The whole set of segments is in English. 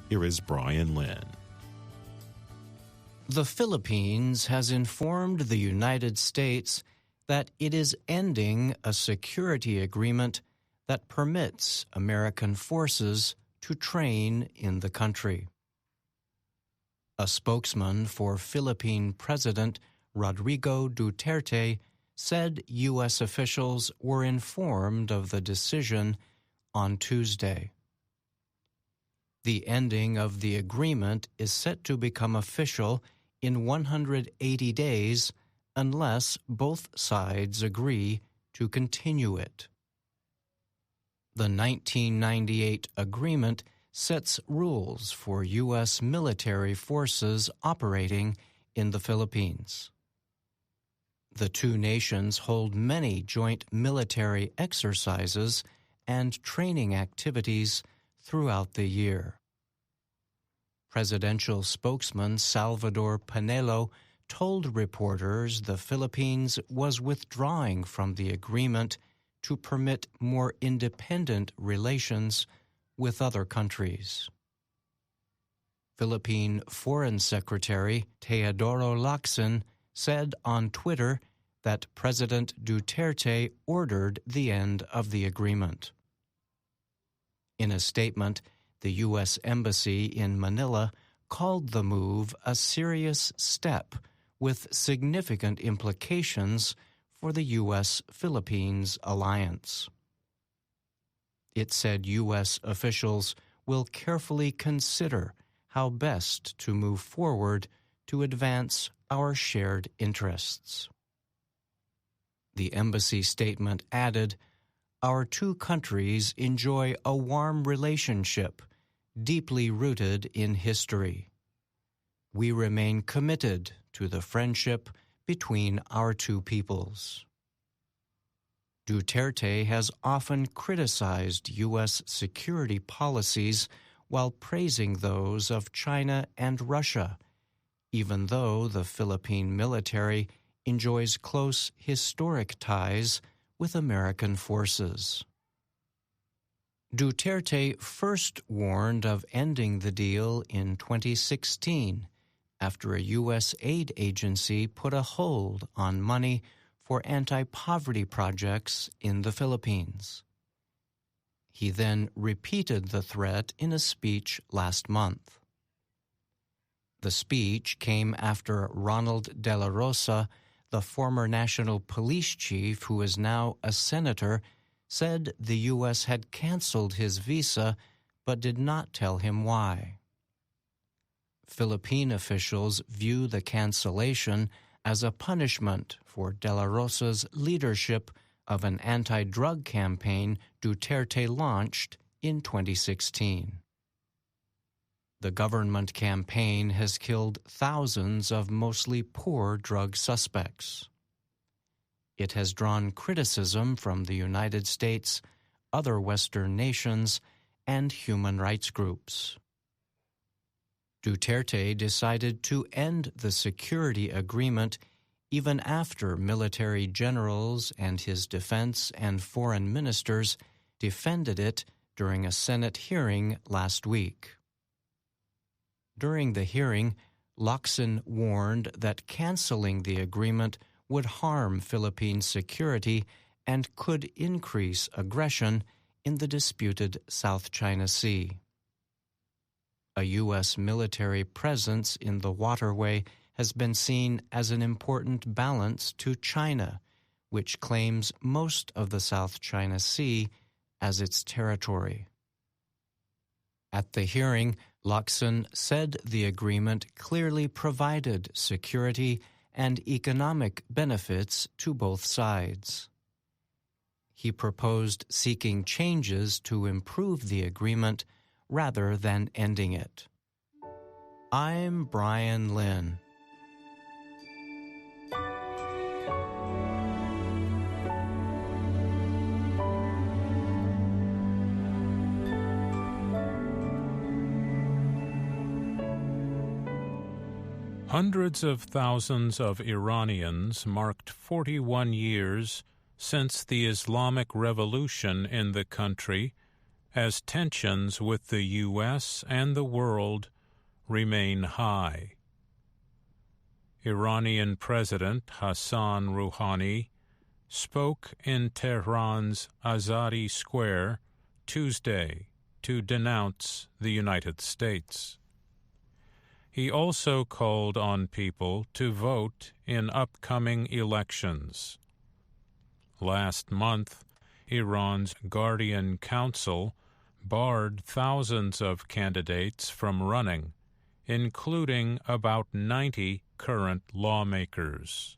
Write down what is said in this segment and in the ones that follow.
Here is Brian Lynn. The Philippines has informed the United States that it is ending a security agreement that permits American forces to train in the country. A spokesman for Philippine President Rodrigo Duterte said U.S. officials were informed of the decision on Tuesday. The ending of the agreement is set to become official in 180 days unless both sides agree to continue it. The 1998 agreement sets rules for U.S. military forces operating in the Philippines. The two nations hold many joint military exercises and training activities throughout the year. Presidential spokesman Salvador Panelo told reporters the Philippines was withdrawing from the agreement to permit more independent relations with other countries. Philippine Foreign Secretary Teodoro Lacson said on Twitter that President Duterte ordered the end of the agreement. In a statement, the U.S. Embassy in Manila called the move a serious step with significant implications for the U.S.-Philippines alliance. It said U.S. officials will carefully consider how best to move forward to advance our shared interests. The embassy statement added, "Our two countries enjoy a warm relationship, deeply rooted in history. We remain committed to the friendship between our two peoples." Duterte has often criticized U.S. security policies while praising those of China and Russia, even though the Philippine military enjoys close historic ties with American forces. Duterte first warned of ending the deal in 2016 after a U.S. aid agency put a hold on money for anti-poverty projects in the Philippines. He then repeated the threat in a speech last month. The speech came after Ronald De La Rosa, the former national police chief who is now a senator, said the U.S. had canceled his visa but did not tell him why. Philippine officials view the cancellation as a punishment for De La Rosa's leadership of an anti-drug campaign Duterte launched in 2016. The government campaign has killed thousands of mostly poor drug suspects. It has drawn criticism from the United States, other Western nations, and human rights groups. Duterte decided to end the security agreement even after military generals and his defense and foreign ministers defended it during a Senate hearing last week. During the hearing, Lacson warned that canceling the agreement would harm Philippine security and could increase aggression in the disputed South China Sea. A U.S. military presence in the waterway has been seen as an important balance to China, which claims most of the South China Sea as its territory. At the hearing, Lacson said the agreement clearly provided security and economic benefits to both sides. He proposed seeking changes to improve the agreement rather than ending it. I'm Brian Lynn. Hundreds of thousands of Iranians marked 41 years since the Islamic Revolution in the country as tensions with the U.S. and the world remain high. Iranian President Hassan Rouhani spoke in Tehran's Azadi Square Tuesday to denounce the United States. He also called on people to vote in upcoming elections. Last month, Iran's Guardian Council barred thousands of candidates from running, including about 90 current lawmakers.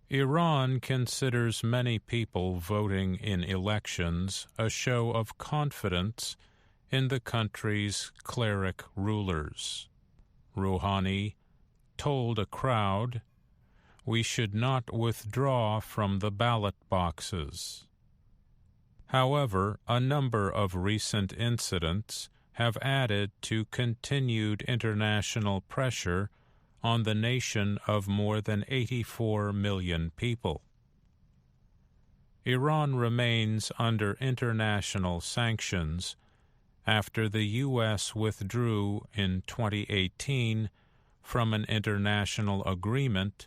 Iran considers many people voting in elections a show of confidence in the country's cleric rulers. Rouhani told a crowd, "We should not withdraw from the ballot boxes." However, a number of recent incidents have added to continued international pressure on the nation of more than 84 million people. Iran remains under international sanctions after the U.S. withdrew in 2018 from an international agreement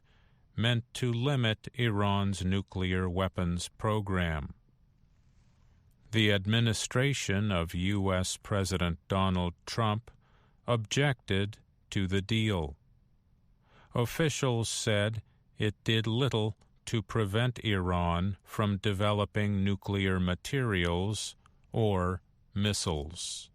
meant to limit Iran's nuclear weapons program. The administration of U.S. President Donald Trump objected to the deal. Officials said it did little to prevent Iran from developing nuclear materials or missiles.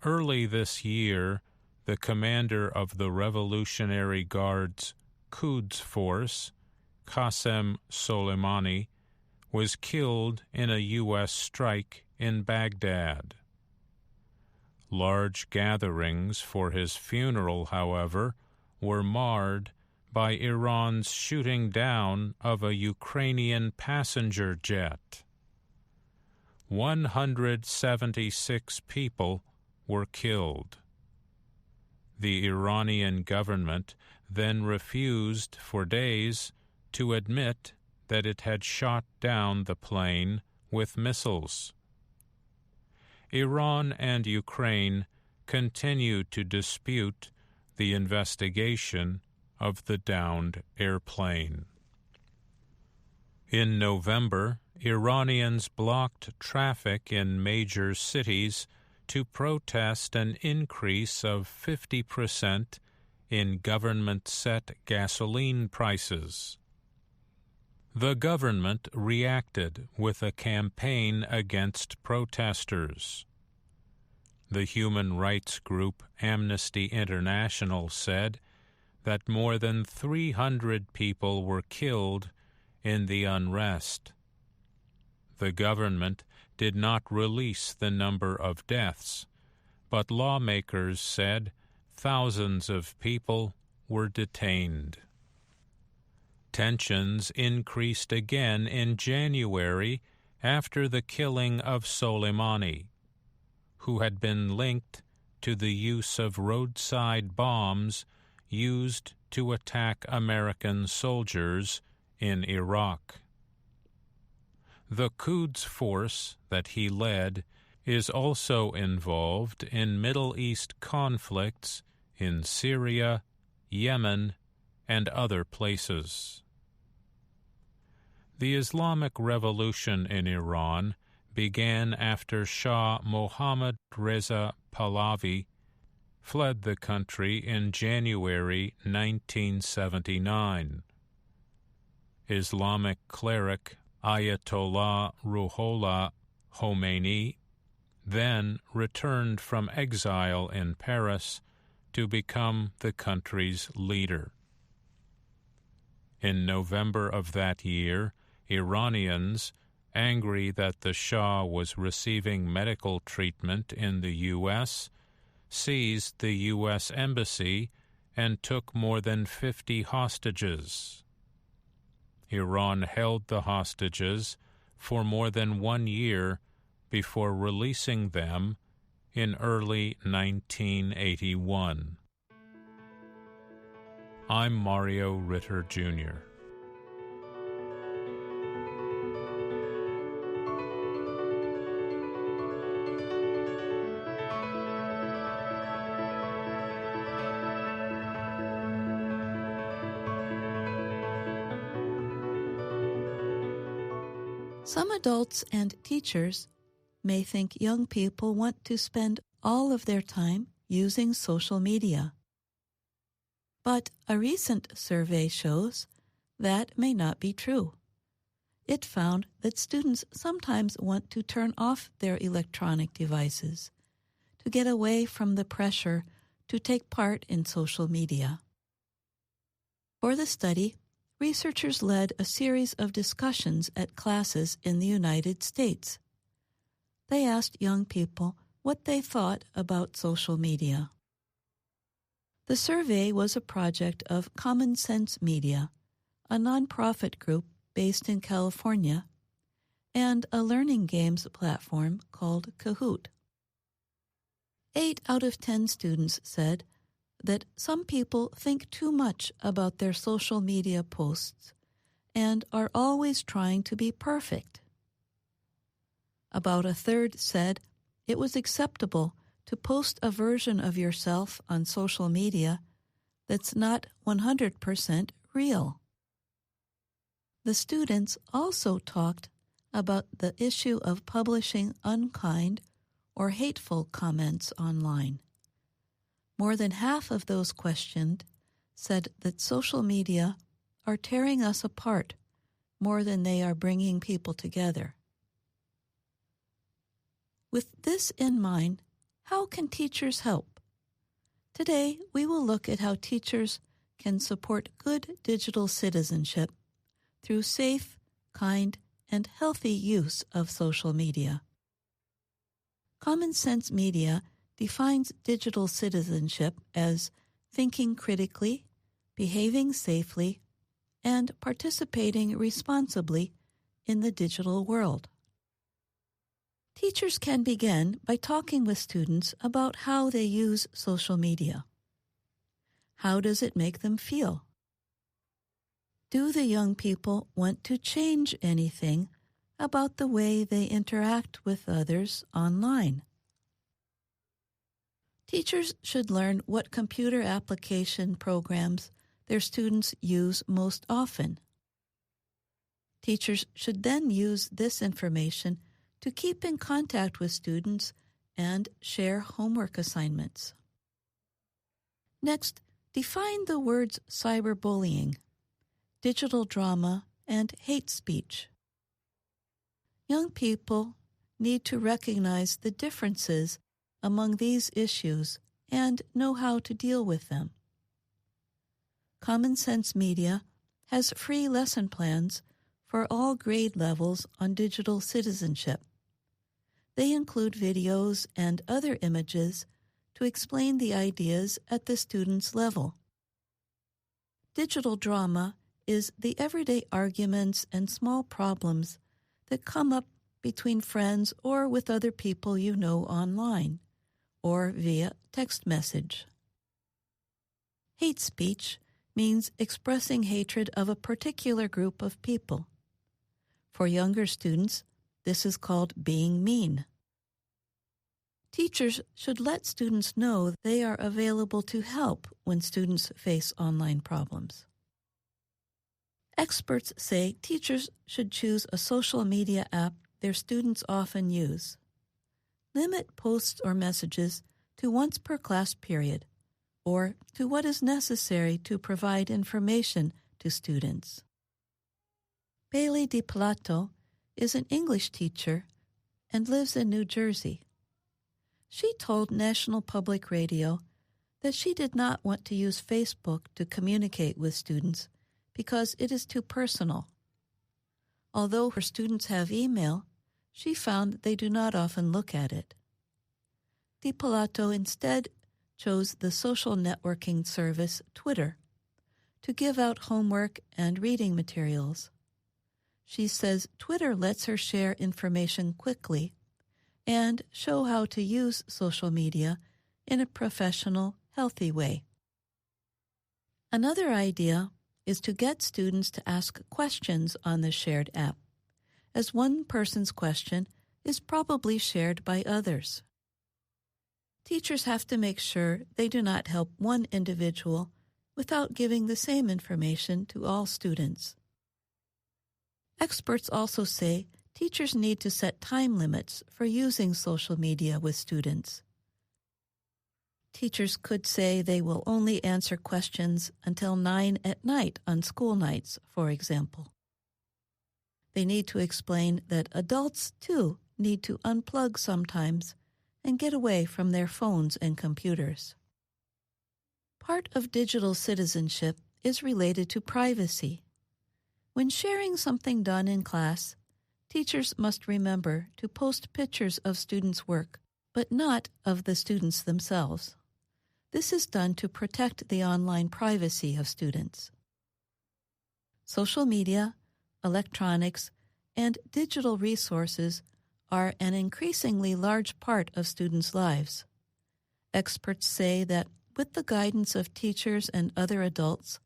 Early this year, the commander of the Revolutionary Guard's Quds Force, Qasem Soleimani, was killed in a U.S. strike in Baghdad. Large gatherings for his funeral, however, were marred by Iran's shooting down of a Ukrainian passenger jet. 176 people were killed. The Iranian government then refused for days to admit that it had shot down the plane with missiles. Iran and Ukraine continue to dispute the investigation of the downed airplane. In November, Iranians blocked traffic in major cities to protest an increase of 50% in government-set gasoline prices. The government reacted with a campaign against protesters. The human rights group Amnesty International said that more than 300 people were killed in the unrest. The government did not release the number of deaths, but lawmakers said thousands of people were detained. Tensions increased again in January after the killing of Soleimani, who had been linked to the use of roadside bombs used to attack American soldiers in Iraq. The Quds Force that he led is also involved in Middle East conflicts in Syria, Yemen, and other places. The Islamic Revolution in Iran began after Shah Mohammad Reza Pahlavi fled the country in January 1979. Islamic cleric Ayatollah Ruhollah Khomeini then returned from exile in Paris to become the country's leader. In November of that year, Iranians, angry that the Shah was receiving medical treatment in the U.S., seized the U.S. Embassy and took more than 50 hostages. Iran held the hostages for more than 1 year before releasing them in early 1981. I'm Mario Ritter, Jr. . 」 « 」 « 」 « 」 « 」 « 」 « 」 « 」 « 」 « 」 « 」 « 」 « 」 « 」 « 」 « 」 « 」 « 」 « 」 « 」 « 」 « 」 « 」 « 」 « 」 « 」 « 」 « 」 « 」 « Some adults and teachers may think young people want to spend all of their time using social media. But a recent survey shows that may not be true. It found that students sometimes want to turn off their electronic devices to get away from the pressure to take part in social media. For the study, researchers led a series of discussions at classes in the United States. They asked young people what they thought about social media. The survey was a project of Common Sense Media, a nonprofit group based in California, and a learning games platform called Kahoot. 8 out of 10 students said that some people think too much about their social media posts and are always trying to be perfect. About a third said it was acceptable to post a version of yourself on social media that's not 100% real. The students also talked about the issue of publishing unkind or hateful comments online. More than half of those questioned said that social media are tearing us apart more than they are bringing people together. With this in mind, how can teachers help? Today, we will look at how teachers can support good digital citizenship through safe, kind, and healthy use of social media. Common Sense Media defines digital citizenship as thinking critically, behaving safely, and participating responsibly in the digital world. Teachers can begin by talking with students about how they use social media. How does it make them feel? Do the young people want to change anything about the way they interact with others online? Teachers should learn what computer application programs their students use most often. Teachers should then use this information to keep in contact with students and share homework assignments. Next, define the words cyberbullying, digital drama, and hate speech. Young people need to recognize the differences among these issues and know how to deal with them. Common Sense Media has free lesson plans for all grade levels on digital citizenship. They include videos and other images to explain the ideas at the student's level. Digital drama is the everyday arguments and small problems that come up between friends or with other people you know online or via text message. Hate speech means expressing hatred of a particular group of people. For younger students, this is called being mean. Teachers should let students know they are available to help when students face online problems. Experts say teachers should choose a social media app their students often use. Limit posts or messages to once per class period, or to what is necessary to provide information to students. Bailey DiPlato is an English teacher and lives in New Jersey. She told National Public Radio that she did not want to use Facebook to communicate with students because it is too personal. Although her students have email, she found they do not often look at it. DiPlato instead chose the social networking service Twitter to give out homework and reading materials. She says Twitter lets her share information quickly and show how to use social media in a professional, healthy way. Another idea is to get students to ask questions on the shared app, as one person's question is probably shared by others. Teachers have to make sure they do not help one individual without giving the same information to all students. Experts also say teachers need to set time limits for using social media with students. Teachers could say they will only answer questions until 9 at night on school nights, for example. They need to explain that adults, too, need to unplug sometimes and get away from their phones and computers. Part of digital citizenship is related to privacy. When sharing something done in class, teachers must remember to post pictures of students' work, but not of the students themselves. This is done to protect the online privacy of students. Social media, electronics, and digital resources are an increasingly large part of students' lives. Experts say that with the guidance of teachers and other adults,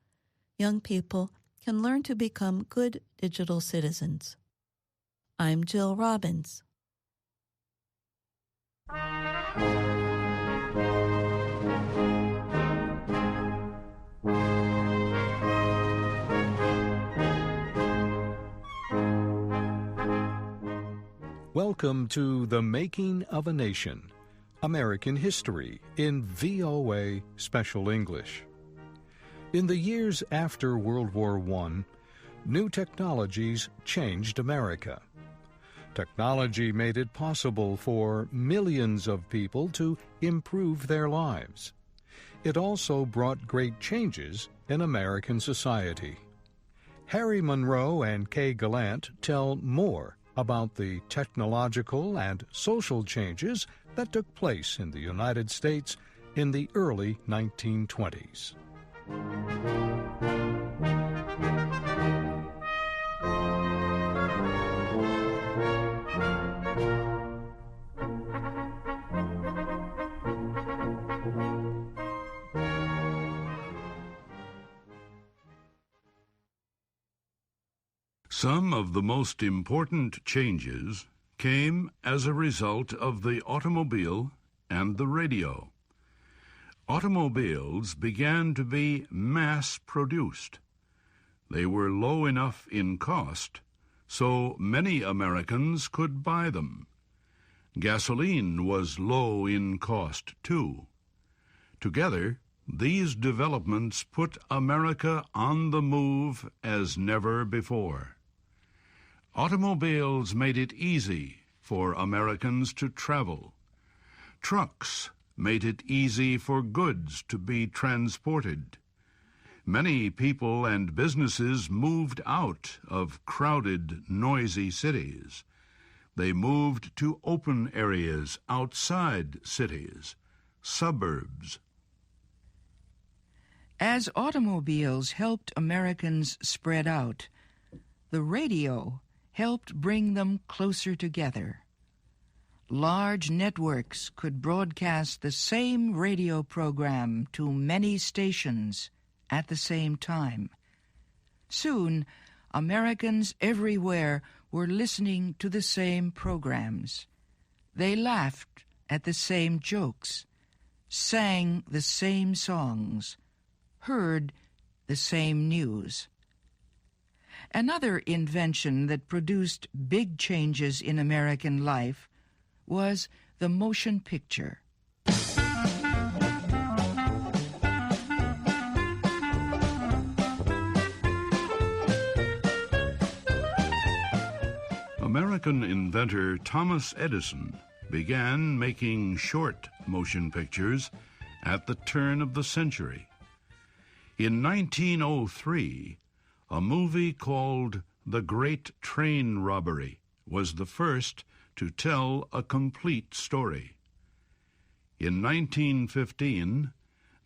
young people can learn to become good digital citizens. I'm Jill Robbins. Welcome to The Making of a Nation, American History in VOA Special English. In the years after World War I, new technologies changed America. Technology made it possible for millions of people to improve their lives. It also brought great changes in American society. Harry Monroe and Kay Gallant tell more about the technological and social changes that took place in the United States in the early 1920s. Some of the most important changes came as a result of the automobile and the radio. Automobiles began to be mass-produced. They were low enough in cost, so many Americans could buy them. Gasoline was low in cost, too. Together, these developments put America on the move as never before. Automobiles made it easy for Americans to travel. Trucks made it easy for goods to be transported. Many people and businesses moved out of crowded, noisy cities. They moved to open areas outside cities, suburbs. As automobiles helped Americans spread out, the radio helped bring them closer together. Large networks could broadcast the same radio program to many stations at the same time. Soon, Americans everywhere were listening to the same programs. They laughed at the same jokes, sang the same songs, heard the same news. Another invention that produced big changes in American life was the motion picture. American inventor Thomas Edison began making short motion pictures at the turn of the century. In 1903, a movie called The Great Train Robbery was the first to tell a complete story. In 1915,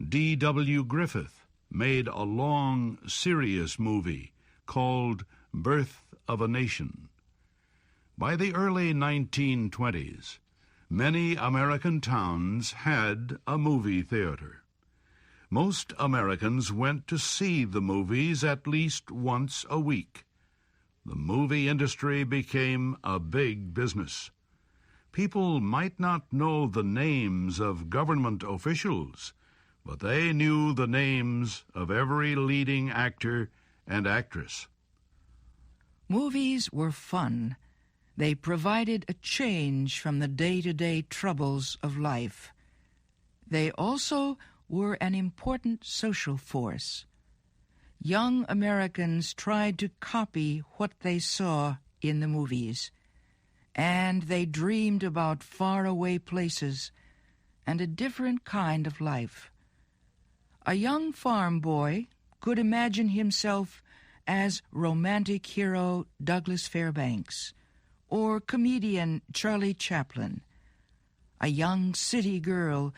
D.W. Griffith made a long, serious movie called Birth of a Nation. By the early 1920s, many American towns had a movie theater. Most Americans went to see the movies at least once a week. The movie industry became a big business. People might not know the names of government officials, but they knew the names of every leading actor and actress. Movies were fun. They provided a change from the day-to-day troubles of life. They also were an important social force. Young Americans tried to copy what they saw in the movies, and they dreamed about faraway places and a different kind of life. A young farm boy could imagine himself as romantic hero Douglas Fairbanks or comedian Charlie Chaplin. A young city girl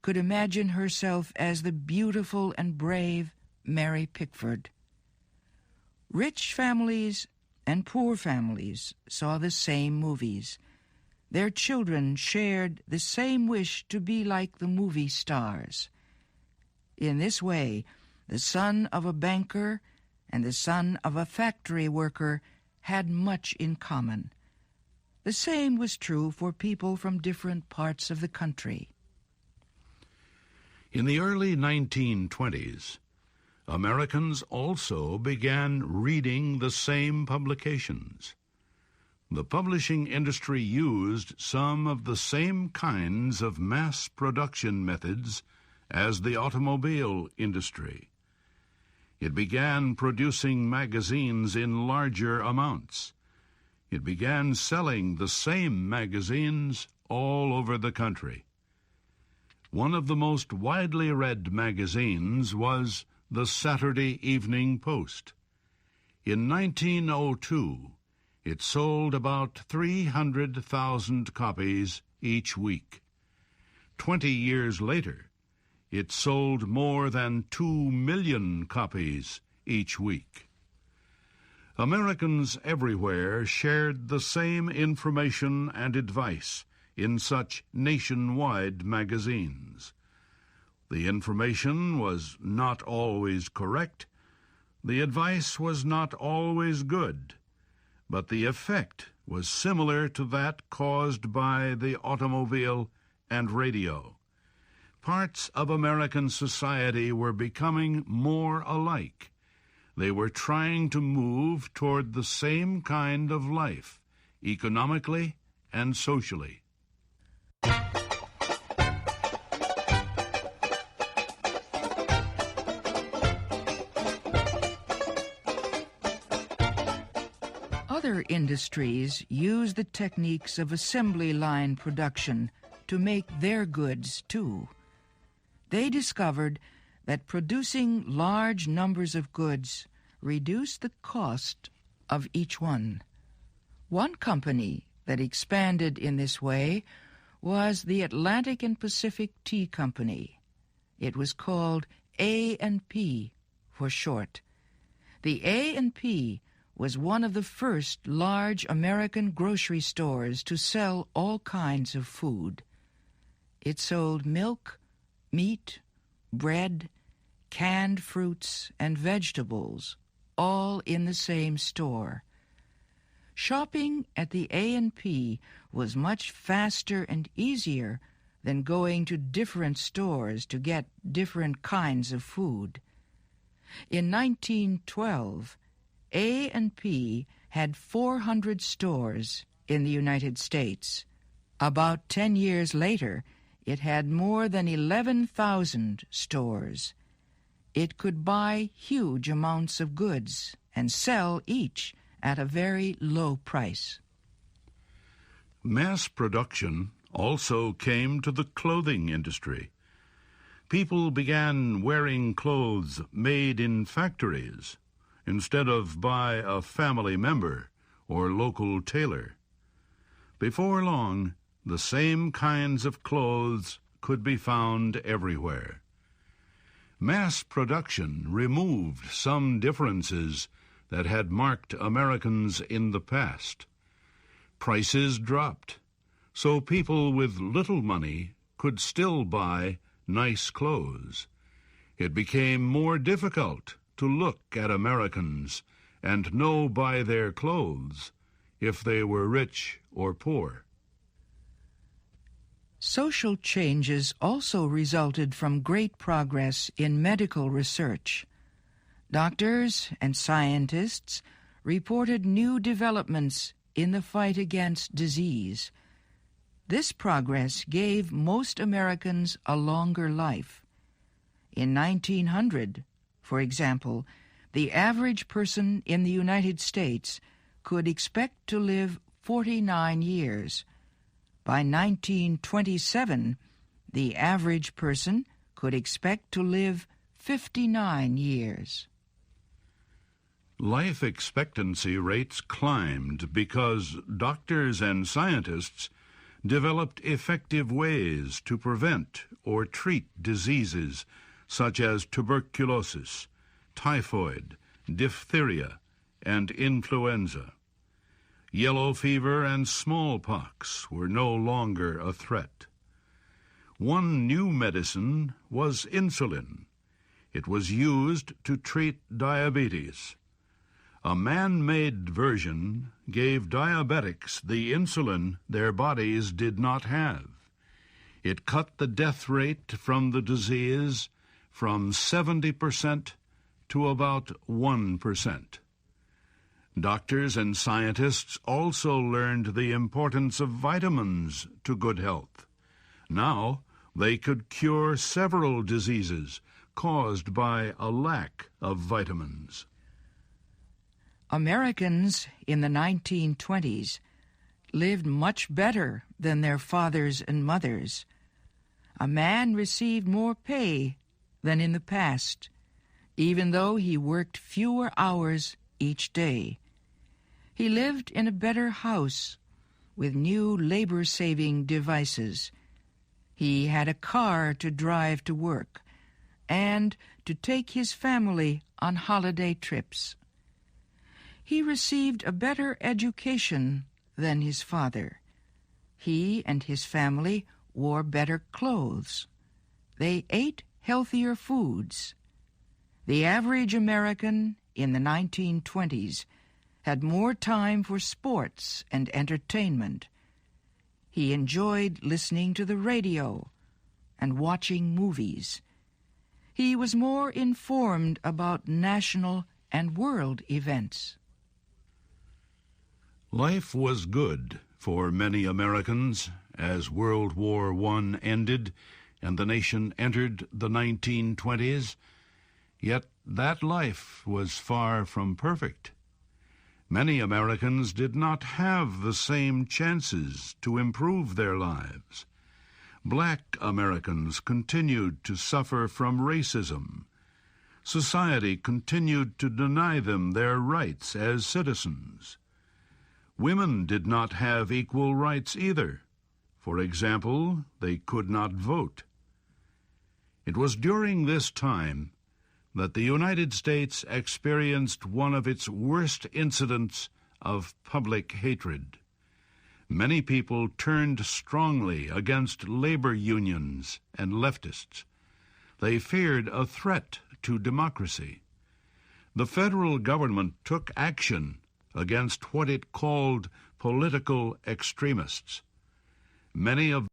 could imagine herself as the beautiful and brave Mary Pickford. Rich families and poor families saw the same movies. Their children shared the same wish to be like the movie stars. In this way, the son of a banker and the son of a factory worker had much in common. The same was true for people from different parts of the country. In the early 1920s, Americans also began reading the same publications. The publishing industry used some of the same kinds of mass production methods as the automobile industry. It began producing magazines in larger amounts. It began selling the same magazines all over the country. One of the most widely read magazines was the Saturday Evening Post. In 1902, it sold about 300,000 copies each week. 20 years later, it sold more than 2 million copies each week. Americans everywhere shared the same information and advice in such nationwide magazines. The information was not always correct, the advice was not always good, but the effect was similar to that caused by the automobile and radio. Parts of American society were becoming more alike. They were trying to move toward the same kind of life, economically and socially. Other industries use the techniques of assembly line production to make their goods too. They discovered that producing large numbers of goods reduced the cost of each one. One company that expanded in this way was the Atlantic and Pacific Tea Company. It was called A&P for short. The A&P was one of the first large American grocery stores to sell all kinds of food. It sold milk, meat, bread, canned fruits, and vegetables, all in the same store. Shopping at the A&P was much faster and easier than going to different stores to get different kinds of food. In 1912, A&P had 400 stores in the United States. About 10 years later, it had more than 11,000 stores. It could buy huge amounts of goods and sell each at a very low price. Mass production also came to the clothing industry. People began wearing clothes made in factories instead of by a family member or local tailor. Before long, the same kinds of clothes could be found everywhere. Mass production removed some differences that had marked Americans in the past. Prices dropped, so people with little money could still buy nice clothes. It became more difficult to look at Americans and know by their clothes if they were rich or poor. Social changes also resulted from great progress in medical research. Doctors and scientists reported new developments in the fight against disease. This progress gave most Americans a longer life. In 1900, for example, the average person in the United States could expect to live 49 years. By 1927, the average person could expect to live 59 years. Life expectancy rates climbed because doctors and scientists developed effective ways to prevent or treat diseases such as tuberculosis, typhoid, diphtheria, and influenza. Yellow fever and smallpox were no longer a threat. One new medicine was insulin. It was used to treat diabetes. A man-made version gave diabetics the insulin their bodies did not have. It cut the death rate from the disease from 70% to about 1%. Doctors and scientists also learned the importance of vitamins to good health. Now they could cure several diseases caused by a lack of vitamins. Americans in the 1920s lived much better than their fathers and mothers. A man received more pay than in the past, even though he worked fewer hours each day. He lived in a better house with new labor-saving devices. He had a car to drive to work and to take his family on holiday trips. He received a better education than his father. He and his family wore better clothes. They ate healthier foods. The average American in the 1920s had more time for sports and entertainment. He enjoyed listening to the radio and watching movies. He was more informed about national and world events. Life was good for many Americans as World War I ended and the nation entered the 1920s, yet that life was far from perfect. Many Americans did not have the same chances to improve their lives. Black Americans continued to suffer from racism. Society continued to deny them their rights as citizens. Women did not have equal rights either. For example, they could not vote. It was during this time that the United States experienced one of its worst incidents of public hatred. Many people turned strongly against labor unions and leftists. They feared a threat to democracy. The federal government took action against what it called political extremists. Many of